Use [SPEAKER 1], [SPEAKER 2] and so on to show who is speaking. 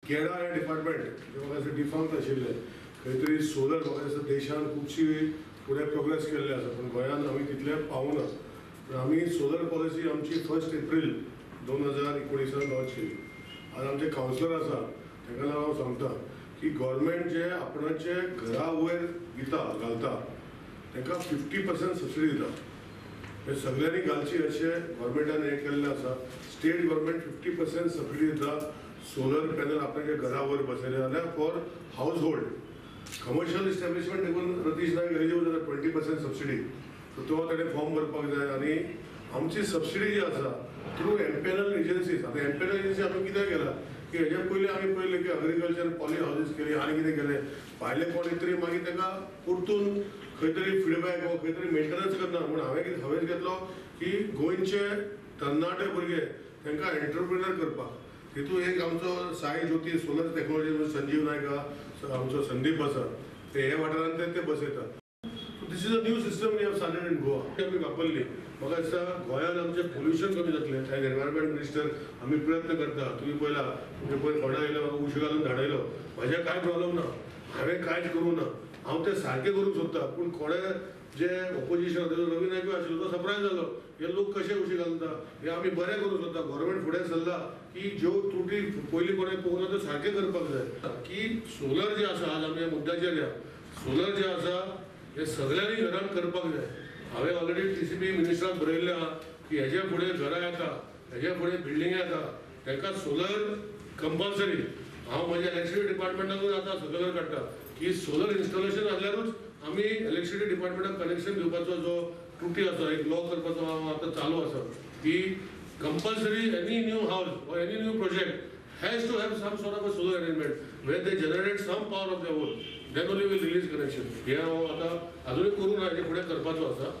[SPEAKER 1] केडा हे डिपार्टमेंट जे म्हाका असं डिफांक्ट आशिल्ले खंय तरी सोलर म्हाका दिसता देशान खुबशी फुडें प्रोग्रेस केल्ले आसा पण गोंयांत आमी तितले पावना. पण आमी सोलर पॉलिसी आमची 1 एप्रील 2019 लॉन्च केली. आज आमचे कावन्सिलर आसा ताका लागून हांव सांगता की गव्हर्मेंट जे आपणाचे घरा वयर घालता तांकां 50% सबसिडी दिता. हे सगळ्यांनी घालची अशें गव्हर्मेंटान हें केल्लें आसा. स्टेट गव्हर्मेंट 50% सबसिडी दिता सोलर पॅनल आपल्याच्या घरा वयर बसयले जाल्यार for house hold. Commercial establishment देखून रतीश नायक एलिजिबल जाता 20% सबसिडी. सो तो ताणें फॉर्म भरपाक जाय. आनी आमची सबसिडी जी आसा थ्रू एम्पॅनल एजन्सीज. आतां एम्पॅनल एजन्सी आमी कितें केला की हेज्या पयलीं आमी पळयलें की अग्रिकल्चर पॉली हावजीस केली आनी कितें केलें भायले कोणी तरी मागीर ताका परतून खंय तरी फीडबॅक वा खंय तरी मेंटेनन्स करना. म्हूण हांवें घेतलो की गोंयचे तरणाटे भुरगे तांकां एंटरप्रिनर करपाक. तितून एक आमचो साई ज्योती सोलर टॅक्नॉलॉजी संजीव नायक आमचो संदीप आसा ते हे वाठारांत ते बसयता. This is a new system we have started in Goa. आमी वापरली. म्हाका दिसता गोंयांत आमचें पोल्युशन कमी जातलें. एज एनवायरमेंट मिनिस्टर आमी प्रयत्न करता. तुमी पळयला म्हणजे पळय कोणा येयलो उश घालून धाडयलो म्हाजें कांय प्रॉब्लम ना. हांवें कांयच करूं ना. हांव तें सारकें करूंक सोदता. पूण कोणे जे ऑपोजिशन रवी नायक आशिल्लो तो सरप्रायज जालो हे लोक कशे उशी घालता हे आमी बरें करूंक सोदता. गव्हर्मेंट फुडें सरला की ज्यो त्रुटी पयलीं कोणें पळोवना त्यो सारकें करपाक जाय. की सोलर जे आसा आज आमी मुद्द्याचेर या सोलर जे आसा हे सगळ्यांनी घरांत करपाक जाय. हांवें ऑलरेडी TCP मिनिस्टराक बरयल्लें आहा की हेजे फुडें घरां येता हेजे फुडें बिल्डिंग येता तांकां सोलर कंपल्सरी. हांव म्हाज्या इलेक्ट्रिसिटी डिपार्टमेंटाकूच आतां सर्क्युलर काडटा की सोलर इन्स्टॉलेशन जाल्यारूच आमी इलेक्ट्रिसिटी डिपार्टमेंटाक कनेक्शन दिवपाचो जो त्रुटी आसा एक लॉ करपाचो आतां चालू आसा की कंपल्सरी एनी न्यू हावस or any new project has to have some sort of a solar arrangement where they generate some power of their own. Then only will release connection. हे हांव आतां अजूनय करूं ना हेजे फुडें करपाचो आसा.